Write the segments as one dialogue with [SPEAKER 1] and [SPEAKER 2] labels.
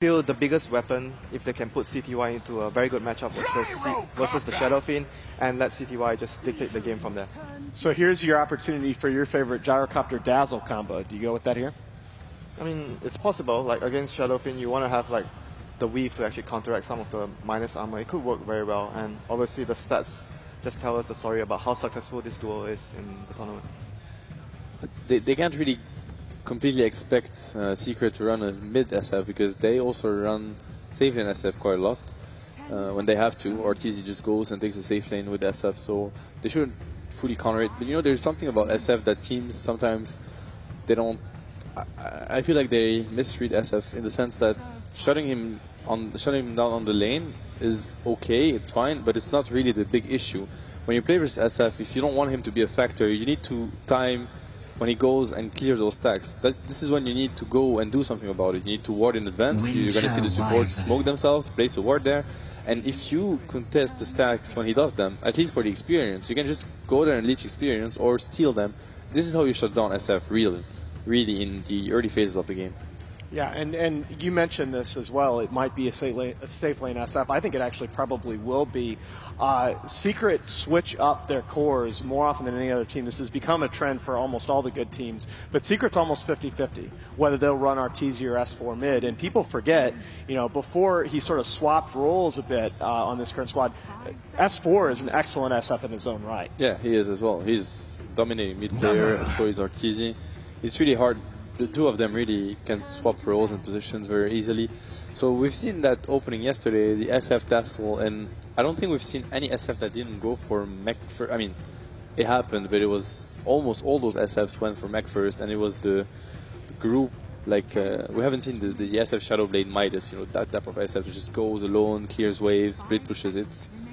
[SPEAKER 1] feel the biggest weapon if they can put CTY into a very good matchup versus the Shadow Fiend and let CTY just dictate the game from there.
[SPEAKER 2] So here's your opportunity for your favorite Gyrocopter Dazzle combo. Do you go with that here?
[SPEAKER 1] I mean, it's possible. Like against Shadow Fiend, you want to have like the weave to actually counteract some of the minus armor. It could work very well, and obviously the stats just tell us the story about how successful this duo is in the tournament.
[SPEAKER 3] They can't really completely expect Secret to run a mid SF because they also run safe lane SF quite a lot when they have to. Or TZ just goes and takes a safe lane with SF, so they shouldn't fully counter it. But you know, there's something about SF that teams sometimes they don't. I feel like they misread SF in the sense that shutting him down on the lane is okay, it's fine, but it's not really the big issue. When you play versus SF, if you don't want him to be a factor, you need to time when he goes and clears those stacks. This is when you need to go and do something about it. You need to ward in advance. You're going to see the supports smoke themselves, place a ward there. And if you contest the stacks when he does them, at least for the experience, you can just go there and leech experience or steal them. This is how you shut down SF really in the early phases of the game.
[SPEAKER 2] Yeah, and you mentioned this as well. It might be a safe lane SF. I think it actually probably will be. Secret switch up their cores more often than any other team. This has become a trend for almost all the good teams. But Secret's almost 50-50, whether they'll run RTZ or S4 mid. And people forget, you know, before he sort of swapped roles a bit on this current squad, S4 is an excellent SF in his own right.
[SPEAKER 3] Yeah, he is as well. He's dominating mid player, S4 is RTZ. It's really hard. The two of them really can swap roles and positions very easily. So we've seen that opening yesterday, the SF Dazzle, and I don't think we've seen any SF that didn't go for mech first. I mean, it happened, but it was almost all those SFs went for mech first, and it was the group, like, we haven't seen the SF Shadowblade Midas, you know, that type of SF that just goes alone, clears waves, split pushes.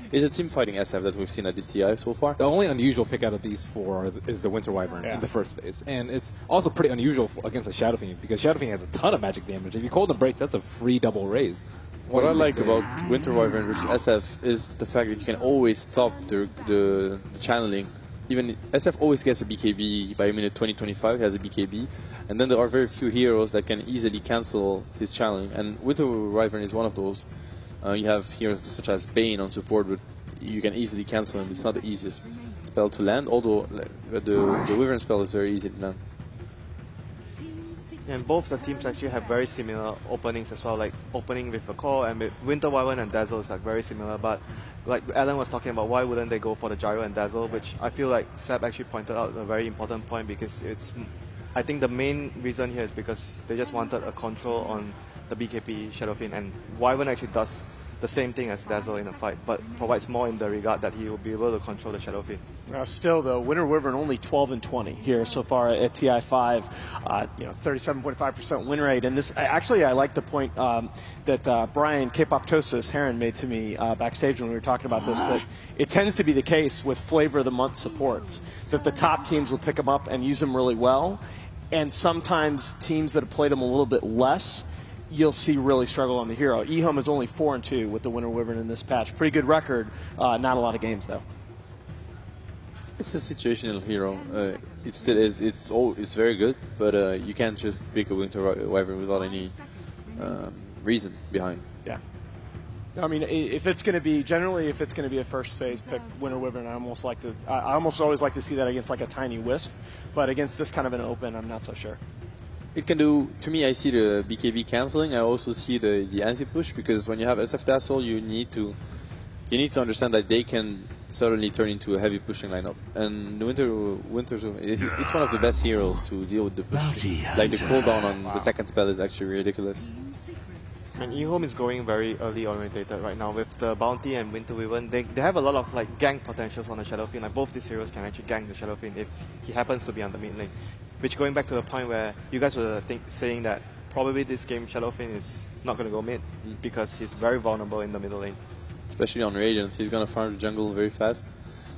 [SPEAKER 3] It's a team fighting SF that we've seen at this TI so far.
[SPEAKER 4] The only unusual pick out of these four is the Winter Wyvern in the first phase. And it's also pretty unusual against a Shadow Fiend because Shadow Fiend has a ton of magic damage. If you Cold Embrace, that's a free double raise.
[SPEAKER 3] What I like about Winter Wyvern versus SF is the fact that you can always stop the channeling. Even SF always gets a BKB by minute 20-25, he has a BKB. And then there are very few heroes that can easily cancel his channeling. And Winter Wyvern is one of those. You have heroes such as Bane on support, but you can easily cancel him. It's not the easiest spell to land, although the Wyvern spell is very easy to land.
[SPEAKER 1] And both the teams actually have very similar openings as well, like opening with a core, and with Winter Wyvern and Dazzle is like very similar, but like Alan was talking about, why wouldn't they go for the Gyro and Dazzle, which I feel like Seb actually pointed out a very important point, because I think the main reason here is because they just wanted a control on the BKP Shadow Fiend, and Wyvern actually does the same thing as Dazzle in a fight, but provides more in the regard that he will be able to control the Shadow Fiend.
[SPEAKER 2] Still, though, Winter Wyvern only 12-20 here so far at TI5. 37.5% win rate. And this, actually, I like the point that Brian K-Poptosis Heron made to me backstage when we were talking about this, that it tends to be the case with Flavor of the Month supports, that the top teams will pick them up and use them really well, and sometimes teams that have played them a little bit less, you'll see really struggle on the hero. eHome is only 4-2 with the Winter Wyvern in this patch. Pretty good record, not a lot of games though.
[SPEAKER 3] It's a situational hero. It still is. It's very good, but you can't just pick a Winter Wyvern without any reason behind.
[SPEAKER 2] Yeah. I mean, if it's going to be a first phase pick, Winter Wyvern, I almost always like to see that against like a tiny Wisp, but against this kind of an open, I'm not so sure.
[SPEAKER 3] It can do, to me, I see the BKB cancelling. I also see the anti-push, because when you have SF Dazzle, you need to understand that they can suddenly turn into a heavy pushing lineup. And the Winter, it's one of the best heroes to deal with the push. Like the cooldown on the second spell is actually ridiculous.
[SPEAKER 1] And eHome is going very early orientated right now with the Bounty and Winter Wyvern. They have a lot of like gank potentials on the Shadow Fiend. Like both these heroes can actually gank the Shadow Fiend if he happens to be on the mid lane. Which, going back to the point where you guys were saying that probably this game Shadow Fiend is not going to go mid because he's very vulnerable in the middle lane.
[SPEAKER 3] Especially on Radiant, he's going to farm the jungle very fast.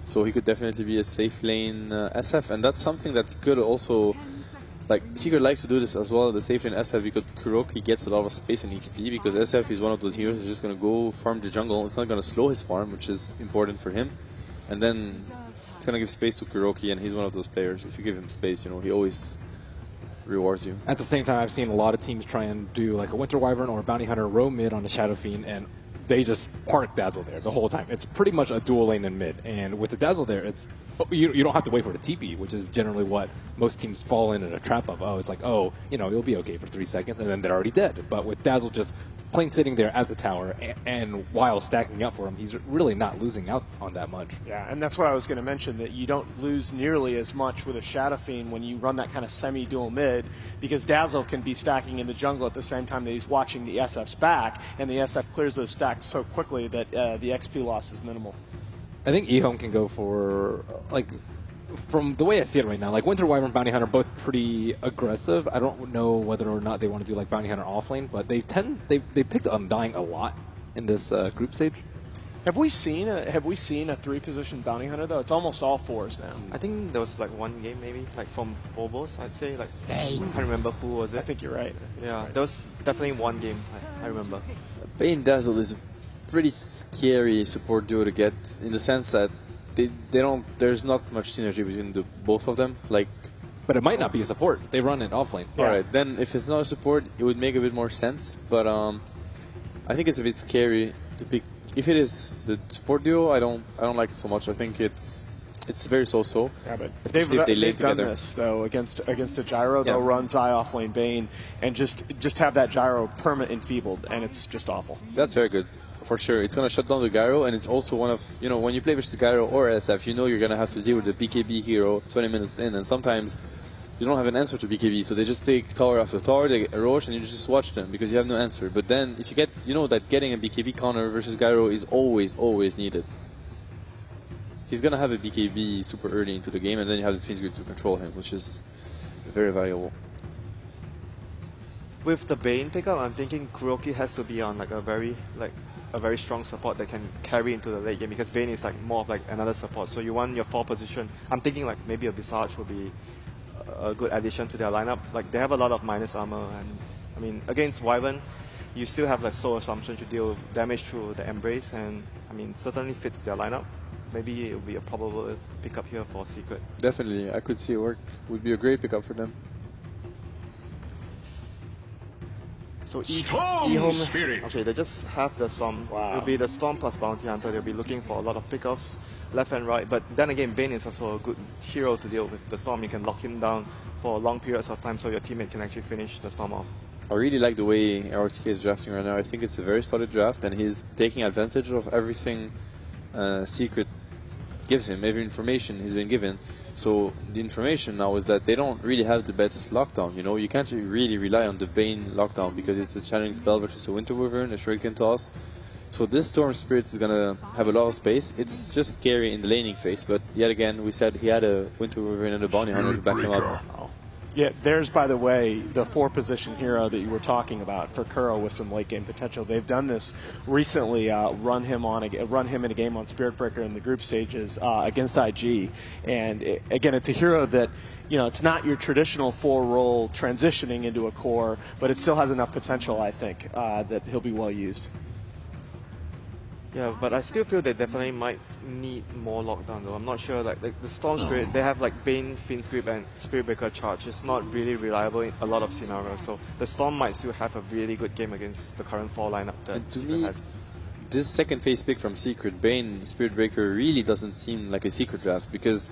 [SPEAKER 3] So he could definitely be a safe lane SF, and that's something that's good also. Like, Secret likes to do this as well, the safe lane SF, because Kuroki gets a lot of space and XP, because SF is one of those heroes who's just going to go farm the jungle. It's not going to slow his farm, which is important for him. And then it's going to give space to Kuroki, and he's one of those players. If you give him space, you know, he always rewards you.
[SPEAKER 4] At the same time, I've seen a lot of teams try and do like a Winter Wyvern or a Bounty Hunter row mid on a Shadow Fiend, and they just park Dazzle there the whole time. It's pretty much a dual lane in mid, and with the Dazzle there, it's you don't have to wait for the TP, which is generally what most teams fall in a trap of. Oh, it's like, oh, you'll be okay for 3 seconds, and then they're already dead. But with Dazzle just plain sitting there at the tower, and while stacking up for him, he's really not losing out on that much.
[SPEAKER 2] Yeah, and that's what I was going to mention, that you don't lose nearly as much with a Shadow Fiend when you run that kind of semi-dual mid, because Dazzle can be stacking in the jungle at the same time that he's watching the SF's back, and the SF clears those stacks so quickly that the XP loss is minimal.
[SPEAKER 4] I think eHome can go for, from the way I see it right now, Winter Wyvern, Bounty Hunter, both pretty aggressive. I don't know whether or not they want to do Bounty Hunter offlane, but they picked Undying a lot in this group stage.
[SPEAKER 2] Have we seen a 3-position Bounty Hunter though? It's almost all 4s now.
[SPEAKER 1] I think there was one game maybe, from Phobos, I'd say. I can't remember who was it.
[SPEAKER 2] I think you're right.
[SPEAKER 1] Yeah, there was definitely one game I remember.
[SPEAKER 3] Bane Dazzle is a pretty scary support duo to get, in the sense that there's not much synergy between the both of them.
[SPEAKER 4] But it might not be a support. They run it offlane.
[SPEAKER 3] Yeah. Alright, then if it's not a support, it would make a bit more sense. But I think it's a bit scary to pick. If it is the support duo, I don't like it so much. I think it's very so-so.
[SPEAKER 2] Yeah, but
[SPEAKER 3] especially if they lay
[SPEAKER 2] they've done
[SPEAKER 3] together.
[SPEAKER 2] this though against a gyro. They'll run Zai offlane Bane and just have that gyro perma enfeebled, and it's just awful.
[SPEAKER 3] That's very good. For sure, it's going to shut down the gyro, and it's also one of, when you play versus gyro or SF, you're going to have to deal with the BKB hero 20 minutes in, and sometimes you don't have an answer to BKB, so they just take tower after tower, they get a Roche, and you just watch them because you have no answer. But then, if you get, that getting a BKB counter versus gyro is always needed. He's going to have a BKB super early into the game, and then you have the Fiend's Grip to control him, which is very valuable.
[SPEAKER 1] With the Bane pickup, I'm thinking Kuroki has to be on a very strong support that can carry into the late game, because Bane is more of another support. So you want your 4 position. I'm thinking maybe a Visage would be a good addition to their lineup. They have a lot of minus armor, and I mean against Wyvern, you still have Soul Assumption to deal damage through the Embrace, and I mean certainly fits their lineup. Maybe it would be a probable pickup here for Secret.
[SPEAKER 3] Definitely, I could see it work. Would be a great pickup for them.
[SPEAKER 1] So
[SPEAKER 5] Storm Spirit.
[SPEAKER 1] Okay, they just have the Storm.
[SPEAKER 2] Wow.
[SPEAKER 1] It'll be the Storm plus Bounty Hunter. They'll be looking for a lot of pickoffs, left and right. But then again, Bane is also a good hero to deal with. The Storm, you can lock him down for long periods of time, so your teammate can actually finish the Storm off.
[SPEAKER 3] I really like the way RTK is drafting right now. I think it's a very solid draft, and he's taking advantage of everything Secret gives him, every information he's been given. So the information now is that they don't really have the best lockdown. You can't really rely on the Bane lockdown because it's a challenging spell versus a Winter Wyvern, a Shuriken Toss. So this Storm Spirit is gonna have a lot of space. It's just scary in the laning phase, but yet again, we said he had a Winter Wyvern and a Bounty Hunter to back him up.
[SPEAKER 2] Yeah, there's, by the way, the 4-position hero that you were talking about for Kuro with some late game potential. They've done this recently, run him in a game on Spirit Breaker in the group stages against IG. And again, it's a hero that, it's not your traditional 4-role transitioning into a core, but it still has enough potential, I think, that he'll be well used.
[SPEAKER 1] Yeah, but I still feel they definitely might need more lockdown though. I'm not sure, the Storm Spirit, they have Bane, Fiend's Grip and Spirit Breaker charge. It's not really reliable in a lot of scenarios, so the Storm might still have a really good game against the current 4 lineup that Secret has.
[SPEAKER 3] This second phase pick from Secret, Bane, Spirit Breaker, really doesn't seem like a Secret draft, because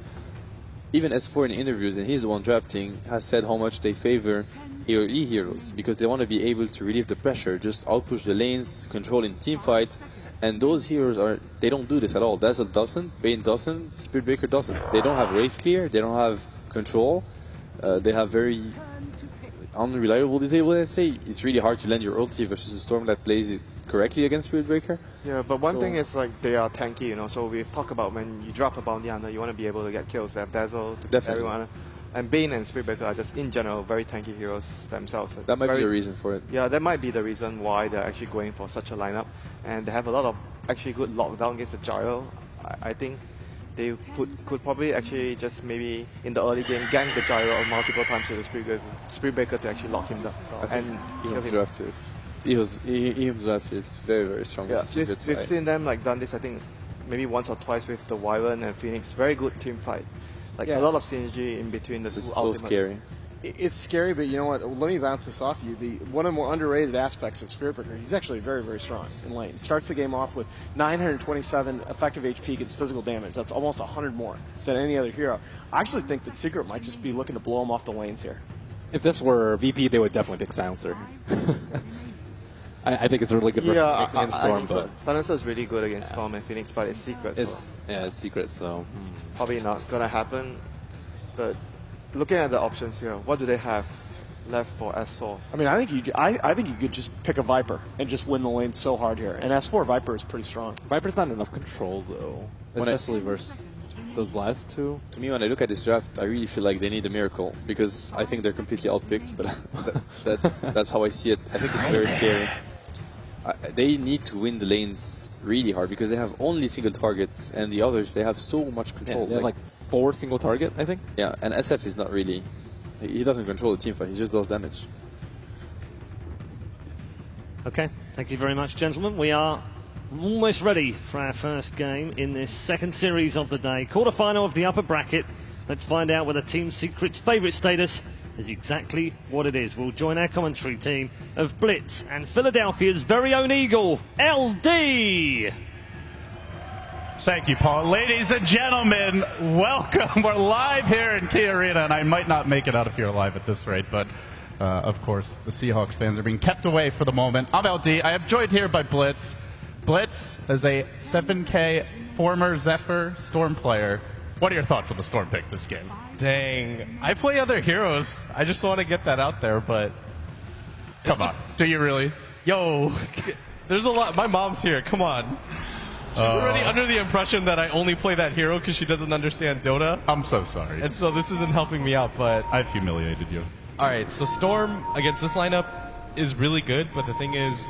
[SPEAKER 3] even S4 in interviews, and he's the one drafting, has said how much they favor AoE heroes, because they want to be able to relieve the pressure, just outpush the lanes, control in team fight. And those heroes they don't do this at all. Dazzle doesn't, Bane doesn't, Spirit Breaker doesn't. They don't have wave clear, they don't have control, they have very unreliable disable, let's say. It's really hard to land your ulti versus a Storm that plays it correctly against Spirit Breaker.
[SPEAKER 1] Yeah, but one thing is they are tanky, so we've talked about when you drop a Bounty Hunter, you want to be able to get kills. They have Dazzle to get everyone. And Bane and Spirit Breaker are just, in general, very tanky heroes themselves.
[SPEAKER 3] That might be the reason for it.
[SPEAKER 1] Yeah, that might be the reason why they're actually going for such a lineup. And they have a lot of actually good lockdown against the gyro. I think they could probably actually just maybe in the early game gank the gyro multiple times with the Spirit Breaker to actually lock him down. And
[SPEAKER 3] Ehom's draft is very strong.
[SPEAKER 1] Yeah, we've seen them done this, I think, maybe once or twice with the Wyvern and Phoenix. Very good team fight. A lot of synergy in between the two ultimates.
[SPEAKER 3] So scary.
[SPEAKER 2] It's scary, but you know what? Let me bounce this off you. One of the more underrated aspects of Spiritbreaker, he's actually very, very strong in lane. He starts the game off with 927 effective HP against physical damage. That's almost 100 more than any other hero. I actually think that Secret might just be looking to blow him off the lanes here.
[SPEAKER 4] If this were VP, they would definitely pick Silencer. I think it's a really good versus against Storm, but
[SPEAKER 1] Silencer is really good against Storm and Phoenix, but it's Secret.
[SPEAKER 4] it's Secret, so
[SPEAKER 1] probably not gonna happen. But looking at the options here, what do they have left for S4?
[SPEAKER 2] I mean, I think you could just pick a Viper and just win the lane so hard here. And S4 Viper is pretty strong.
[SPEAKER 4] Viper's not enough control though, especially versus those last two.
[SPEAKER 3] To me, when I look at this draft, I really feel like they need a miracle because I think they're completely outpicked. But that's how I see it. I think it's very scary. They need to win the lanes really hard because they have only single targets, and the others they have so much control.
[SPEAKER 4] Yeah, they have like 4 single target, I think.
[SPEAKER 3] Yeah, and SF is not really. He doesn't control the team fight. He just does damage.
[SPEAKER 5] Okay, thank you very much, gentlemen. We are almost ready for our first game in this second series of the day. Quarterfinal of the upper bracket. Let's find out whether Team Secret's favourite status is exactly what it is. We'll join our commentary team of Blitz and Philadelphia's very own Eagle, LD.
[SPEAKER 6] Thank you, Paul. Ladies and gentlemen, welcome. We're live here in Key Arena, and I might not make it out if you're live at this rate, but of course, the Seahawks fans are being kept away for the moment. I'm LD. I am joined here by Blitz. Blitz is a 7K former Zephyr Storm player. What are your thoughts on the Storm pick this game?
[SPEAKER 7] Dang. I play other heroes. I just want to get that out there, but...
[SPEAKER 6] Come on. Do you really?
[SPEAKER 7] Yo, there's a lot. My mom's here. Come on. She's already under the impression that I only play that hero because she doesn't understand Dota.
[SPEAKER 6] I'm so sorry.
[SPEAKER 7] And so this isn't helping me out, but...
[SPEAKER 6] I've humiliated you.
[SPEAKER 7] Alright, so Storm against this lineup is really good, but the thing is,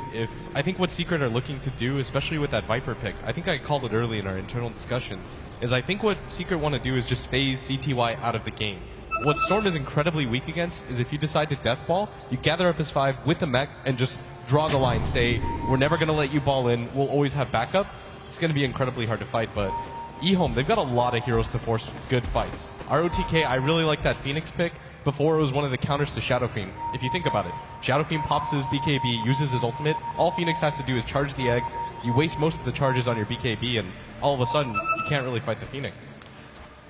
[SPEAKER 7] I think what Secret are looking to do, especially with that Viper pick, I think I called it early in our internal discussion, is I think what Secret want to do is just phase CTY out of the game. What Storm is incredibly weak against is if you decide to deathball, you gather up his 5 with the mech and just draw the line, say, we're never going to let you ball in, we'll always have backup. It's going to be incredibly hard to fight, but eHome, they've got a lot of heroes to force good fights. ROTK, I really like that Phoenix pick. Before it was one of the counters to Shadow Fiend. If you think about it, Shadow Fiend pops his BKB, uses his ultimate, all Phoenix has to do is charge the egg, you waste most of the charges on your BKB, and all of a sudden, you can't really fight the Phoenix.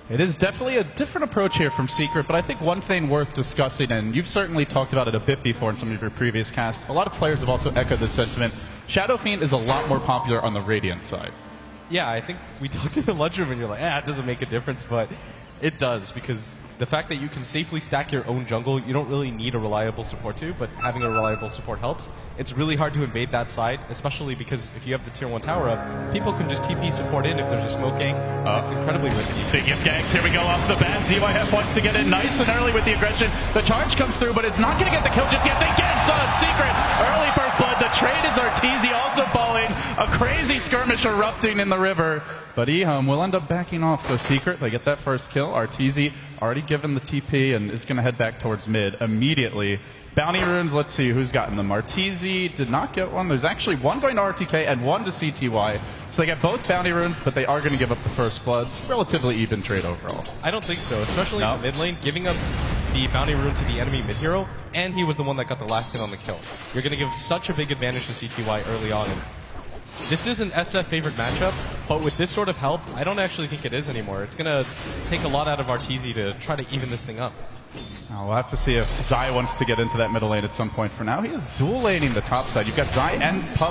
[SPEAKER 6] It is definitely a different approach here from Secret, but I think one thing worth discussing, and you've certainly talked about it a bit before in some of your previous casts, a lot of players have also echoed this sentiment. Shadow Fiend is a lot more popular on the Radiant side.
[SPEAKER 7] Yeah, I think we talked in the lunchroom and you're like, it doesn't make a difference, but it does, because the fact that you can safely stack your own jungle, you don't really need a reliable support to, but having a reliable support helps. It's really hard to invade that side, especially because if you have the tier 1 tower up, people can just TP support in if there's a smoke gank. It's incredibly risky.
[SPEAKER 6] Big of ganks, here we go off the bat. ZYF wants to get in nice and early with the aggression. The charge comes through, but it's not going to get the kill just yet. They get Secret. Early first blood. The trade is Arteezy also falling. A crazy skirmish erupting in the river. But eHome will end up backing off, so Secret, they get that first kill. Arteezy already given the TP and is going to head back towards mid immediately. Bounty runes, let's see who's gotten them. Arteezy did not get one. There's actually one going to RTK and one to CTY. So they get both bounty runes, but they are going to give up the first blood. Relatively even trade overall.
[SPEAKER 7] I don't think so, especially in the mid lane, giving up the bounty rune to the enemy mid hero, and he was the one that got the last hit on the kill. You're going to give such a big advantage to CTY early on. And this is an SF favorite matchup, but with this sort of help, I don't actually think it is anymore. It's going to take a lot out of Arteezy to try to even this thing up.
[SPEAKER 6] We'll have to see if Zai wants to get into that middle lane at some point. For now, he is dual laning the top side. You've got Zai and Pup